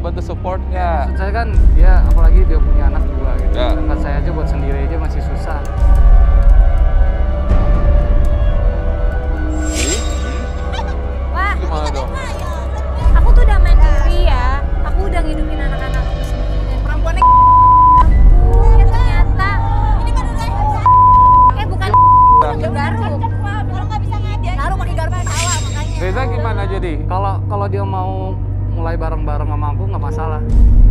bantu support nggak? Maksud saya kan dia, apalagi dia punya anak 2 gitu. Ya. Sedangkan saya aja buat sendiri aja masih susah. Wah, Gimana dong? aku tuh udah mandiri ya. Aku udah ngidupin anak-anakku sendiri. Perempuannya ya ternyata. Ini kan udah bukan garuk. Kalau nggak bisa ngajar. Garuk pakai garuk ketawa makanya. Reza gimana jadi? Kalau dia mau mulai bareng-bareng sama aku nggak masalah.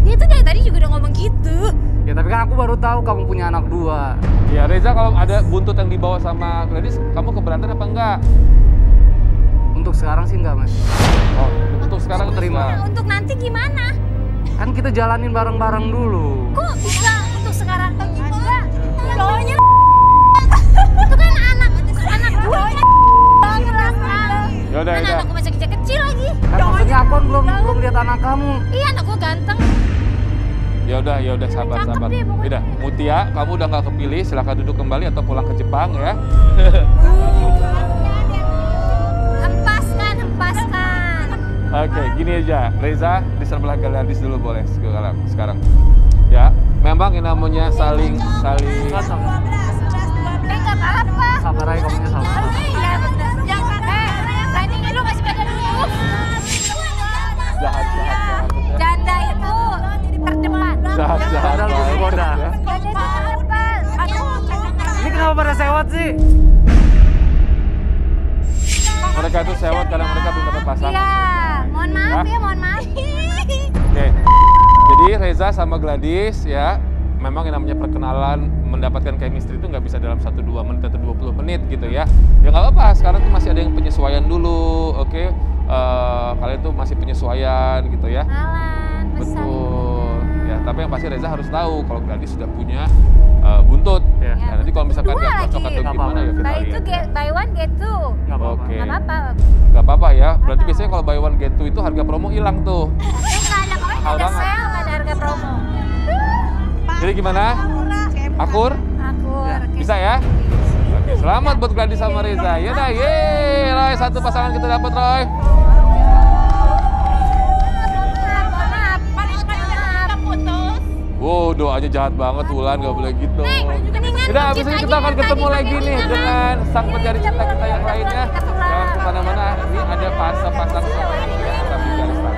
Dia tuh dari tadi juga udah ngomong gitu. Ya tapi kan aku baru tahu kamu punya anak 2. Ya Reza, kalau ada buntut yang dibawa sama Gladys, kamu keberatan apa enggak? Untuk sekarang sih enggak, Mas. Oh, untuk sekarang Aku terima. Nah, untuk nanti gimana? Kan kita jalanin bareng-bareng dulu. Kok bisa untuk sekarang? Enggak. Cowoknya itu kan anak gue banget lah. Yaudah, Kan yaudah. anakku masih kecil lagi. Kan maksudnya aku kan belum lihat anak kamu. Iya, anak gue ganteng. Ya udah sabar. Cakep deh pokoknya. Udah, Mutia, kamu udah nggak kepilih, silakan duduk kembali atau pulang ke Jepang ya. Hempaskan. Oke, gini aja, Reza di sebelah Gladys dulu boleh sekarang. Ya, memang yang namanya saling. Nggak sama. Nggak apa-apa. Sabar aja kamunya sama. Iya bener. Jangan planning lu masih pada duduk. Jahat. Janda itu terdepan. Jahat. Padahal lu goda. Ya. Janda itu terdepan. Aduh. Ini kenapa pada sewot sih? Mereka itu sewot karena mereka belum dapat pasangan. Iya. Mohon maaf Ya. ya, mohon maaf. Oke, jadi Reza sama Gladys ya, memang yang namanya perkenalan, mendapatkan chemistry itu nggak bisa dalam 1-2 menit atau 20 menit gitu ya. Ya nggak apa-apa, sekarang tuh masih ada yang penyesuaian dulu, oke? Kalian tuh masih penyesuaian gitu ya. Alan, Betul. Ya, tapi yang pasti Reza harus tahu kalau Gladys sudah punya buntut. Ya. Nah, nanti kalau misalkan Dua nggak cocok lagi. atau Nggak gimana ya kita Buy lihat. two get buy one get two. Nggak apa-apa. Oke. Nggak apa-apa. Nggak apa-apa ya. Berarti biasanya kalau buy one get two itu harga promo hilang tuh. Nggak ada Mahal nggak ada banget. sale, nggak ada harga promo. Jadi gimana? Akur? Akur. Ya, bisa ya? Oke, selamat buat Gladys sama Reza. Ya dah, yeay, Roy, satu pasangan kita dapat, Roy. Wow, doanya jahat banget, Wulan, nggak boleh gitu. Udah, abis ini kita akan ketemu lagi nih dengan sang pencari cinta kita yang lainnya. Jangan kemana-mana, ini ada pasang suami yang tetap di garis tangan.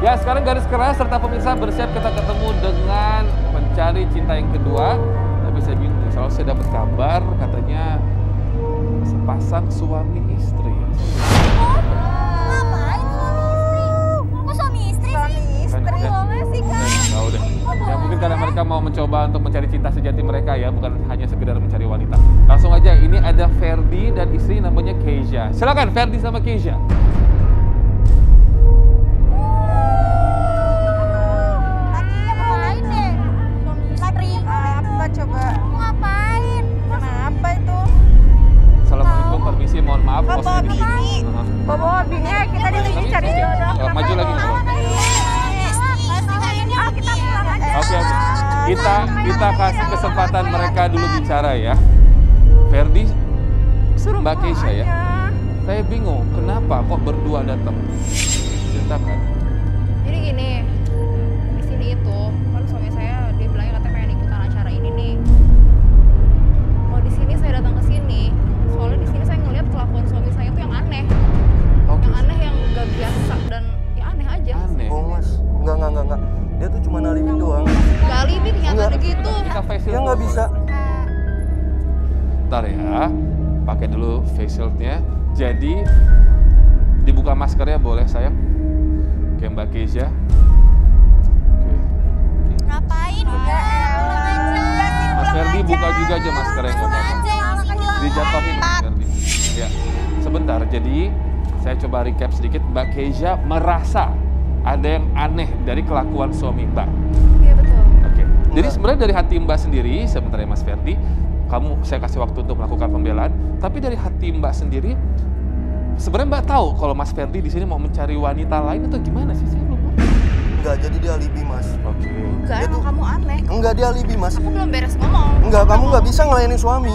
Ya, sekarang garis keras serta pemirsa bersiap kita ketemu dengan pencari cinta yang kedua. Tapi saya bingung, selalu saya dapat kabar katanya sepasang suami istri. Ngapain suami istri? Kok suami istri sih? Kan, ya. Boleh sih, Kak. Nah, udah. Ya mungkin karena mereka mau mencoba untuk mencari cinta sejati mereka ya, bukan hanya sekedar mencari wanita. Langsung aja, ini ada Ferdi dan istri namanya Keisha. Silakan Ferdi sama Keisha. Lakinya ngapain deh? Suami istri. Apa coba? Ngapain? Kenapa itu? Assalamualaikum, permisi, mohon maaf. Kok bawa ini. bini? Nah, Kok bawa bini? Kita di sini cari jodoh. maju lagi nih. Kita pulang aja. Oke. Kita kasih kesempatan mereka dulu bicara ya. Ferdi, Suruh Mbak pulang Keisha ya. aja. Saya bingung, kenapa kok berdua datang? Ceritakan. Jadi gini, di sini itu kan suami saya dia bilangnya katanya pengen ikutan acara ini nih. Kalau di sini saya datang ke sini, soalnya di sini saya ngeliat kelakuan suami saya tuh yang aneh, Oke. yang aneh yang gak biasa dan ya aneh aja. Aneh. Oh mas, enggak. Dia tuh cuma alibi doang. Gak alibi kenyataannya Enggak. gitu. Kita face Dia shield nggak dulu. bisa. Bentar ya, pakai dulu face shieldnya. Jadi dibuka maskernya boleh sayang. Oke Mbak Keisha. Oke. Ngapain? Udah, pulang aja. Mas Ferdi buka juga aja maskernya nggak apa-apa. Dijatuhin Mas Ferdi. Ya, sebentar. Jadi saya coba recap sedikit. Mbak Keisha merasa ada yang aneh dari kelakuan suami Mbak. Iya betul. Oke. Jadi sebenarnya dari hati Mbak sendiri, sebentar ya Mas Ferdi, saya kasih waktu untuk melakukan pembelaan. Tapi dari hati Mbak sendiri, sebenarnya Mbak tahu kalau Mas Ferdi di sini mau mencari wanita lain atau gimana sih? Saya belum ngerti. Enggak, jadi dia alibi mas. Oke. Gak Dia emang tuh- kamu aneh. Enggak, dia alibi mas. Aku belum beres ngomong. Enggak, kamu nggak bisa ngelayanin suami.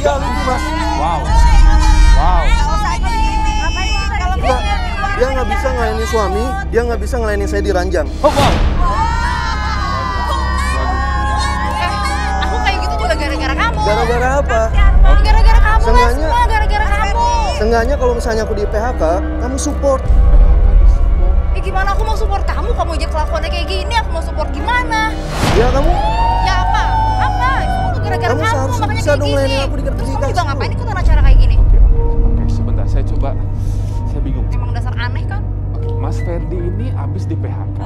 Dia alibi mas. Wow. Wow. Nggak usah gini. Nggak, dia nggak bisa ngelayanin suami, dia nggak bisa ngelayanin saya di ranjang. Oh, wow. Aku kayak gitu juga gara-gara kamu. Gara-gara apa? Gara-gara kamu lah Seenggaknya- semua, gara-gara kamu. Seenggaknya kalau misalnya aku di PHK, kamu support. Ya gimana aku mau support kamu? Kamu aja kelakuannya kayak gini, aku mau support gimana? Ya kamu, Ya apa? Apa? Semua tuh gara-gara Kamu kamu, seharusnya makanya bisa kayak dong gini. ngelayanin aku di Terus kamu juga dikasih ngapain dulu. ikutan acara kayak gini? Oke, sebentar. Saya coba, saya bingung. Emang dasar aneh kan? Mas Ferdi ini abis di PHK.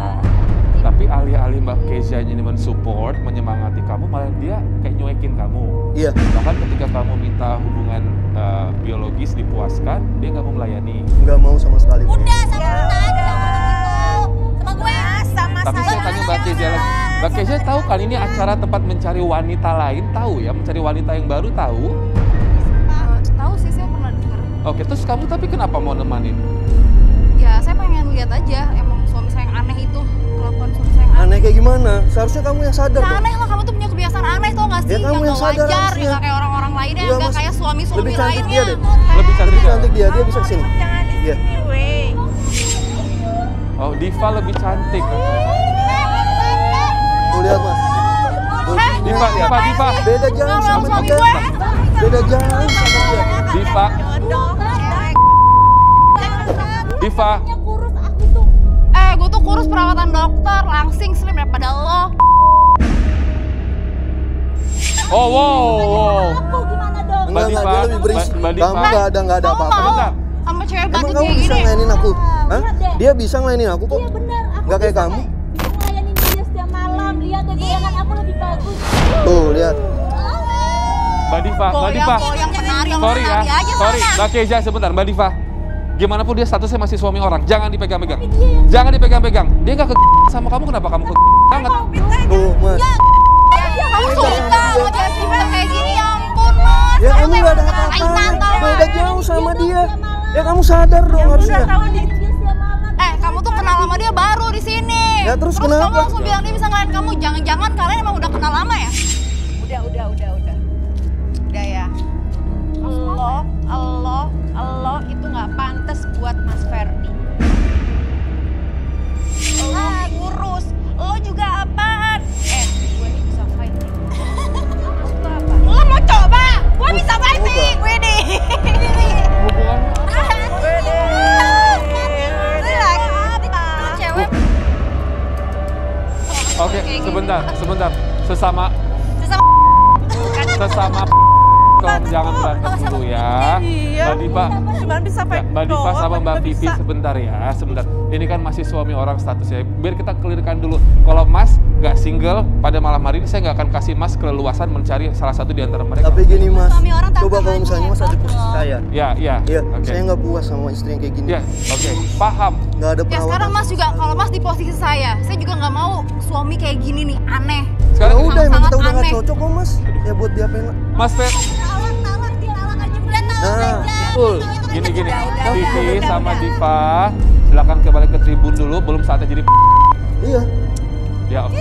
Tapi alih-alih Mbak Kezia ini mensupport, menyemangati kamu, malah dia kayak nyuekin kamu. Iya. Bahkan ketika kamu minta hubungan biologis dipuaskan, dia nggak mau melayani. Nggak mau sama sekali. Udah sama kita aja sama gue. Sama Tapi saya tanya Mbak Kezia lagi, Mbak Kezia tahu kan ini acara tempat mencari wanita lain, tahu ya, mencari wanita yang baru tahu? Tahu sih, saya pernah dengar. Oke, terus kamu tapi kenapa mau nemanin? Ya saya pengen lihat aja emang suami saya yang aneh itu, kelakuan suami saya yang aneh. Aneh kayak gimana? Seharusnya kamu yang sadar Nah, dong. aneh lah, kamu tuh punya kebiasaan aneh tau gak sih? Ya, kamu yang yang gak sadar wajar, harusnya. yang gak kayak orang-orang lainnya, Iya, yang gak Mas. kayak suami-suami Lebih cantik lainnya. dia deh. Lebih cantik Lebih dia. cantik dia bisa kesini. Jangan di Iya. sini, weh. Oh, Diva lebih cantik. Tuh lihat mas. Tuh, Diva. beda jauh Kalau sama suami dia. gue. Beda jauh sama dia. Diva, Diva. Kurus aku tuh. Gue tuh kurus perawatan dokter, langsing slim daripada lo. Oh, wow. Aku gimana dong? Enggak, Diva, dia lebih berisi. Mbak Diva. Kamu nggak ada Kamu apa-apa. mau Bentar. sama cewek Emang badut kamu kayak bisa gini? ngelayanin aku? Hah? Lihat deh. Dia bisa ngelayanin aku kok. Iya benar. Aku Nggak kayak bisa kamu. bisa ngelayanin dia setiap malam. Lihat deh goyangan aku lebih bagus. Tuh lihat. Mbak Diva. Goyang penari yang Sorry ya, menari aja sorry. sana. Mbak Kezia sebentar, Mbak Diva. Gimana pun dia statusnya masih suami orang, jangan dipegang-pegang. Jangan dipegang-pegang. Dia nggak ke sama kamu, kenapa kamu ke banget? Tuh mas. Kamu suka sama cewek kayak gini, ya ampun mas. Ya kamu nggak ada Aisan apa-apa. tau Beda nggak? jauh sama dia. Ya kamu sadar dong harusnya. Kamu tuh kenal sama dia baru di sini. Ya, terus kamu kenapa? langsung bilang dia bisa ngelain kamu. Jangan-jangan kalian emang udah kenal lama ya? Udah. Udah ya. Lo itu nggak pantas buat Mas Ferdi. Lo kurus, lo juga apaan? Gue ini bisa fighting. Maksud lo apa? Lo mau coba? Gue bisa fighting. Widih. Hubungannya Cewek. Oke, sebentar. Sesama tolong jangan berantem dulu ya. Mbak Diva, Cuman bisa ya, fighting. Mbak Diva sama Mbak Nggak Vivi bisa. sebentar ya, sebentar. Ini kan masih suami orang statusnya. Biar kita clearkan dulu. Kalau Mas nggak single pada malam hari ini, saya nggak akan kasih Mas keleluasan mencari salah satu di antara mereka. Tapi gini mas, Suami orang tak coba kalau sengaja misalnya mas ada posisi saya. Ya, Iya, oke. saya nggak puas sama istri yang kayak gini. Ya, oke. Paham. Nggak ada Ya sekarang perawatan. mas juga, kalau mas di posisi saya juga nggak mau suami kayak gini nih, aneh. Ya Sekarang udah, emang sangat kita udah nggak aneh. cocok kok mas. Ya buat dia apa yang... Mas Fer, Nah, betul. gini. Udah, Vivi udah, sama udah. Diva, silakan kembali ke tribun dulu. Belum saatnya jadi. Iya. Ya, oke.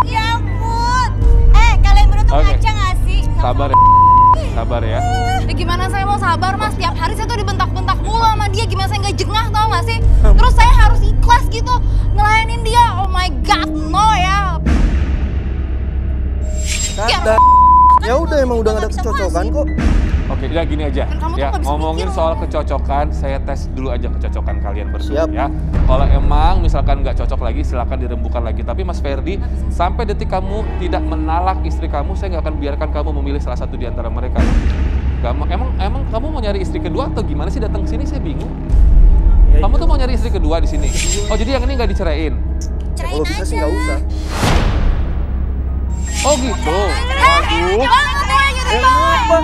Ya ampun. Kalian berdua tuh Oke. ngaca nggak sih? Sabar ya. Ya gimana saya mau sabar mas, tiap hari saya tuh dibentak-bentak mulu sama dia, gimana saya nggak jengah tau gak sih? Terus saya harus ikhlas gitu, ngelayanin dia, oh my god, no ya. Sadar. Ya udah, emang udah nggak ada kecocokan kok. Oke, ya gini aja. Dan kamu tuh Ya, nggak bisa ngomongin mikir. soal kecocokan, saya tes dulu aja kecocokan kalian berdua Siap. ya. Kalau emang misalkan nggak cocok lagi, silakan dirembukan lagi. Tapi Mas Ferdi, sampai detik kamu tidak menalak istri kamu, saya nggak akan biarkan kamu memilih salah satu di antara mereka. Gak mau, emang kamu mau nyari istri kedua atau gimana sih datang ke sini? Saya bingung. Ya, Kamu iya. tuh mau nyari istri kedua di sini. Oh, jadi yang ini nggak diceraiin? Kalau bisa sih nggak usah. Oh gitu. Aduh. Kenapa?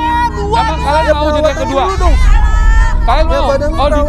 Emang kalian mau jadi yang kedua? Dulu dong. Kalian Ya, mau? badan lu Oh, perawatan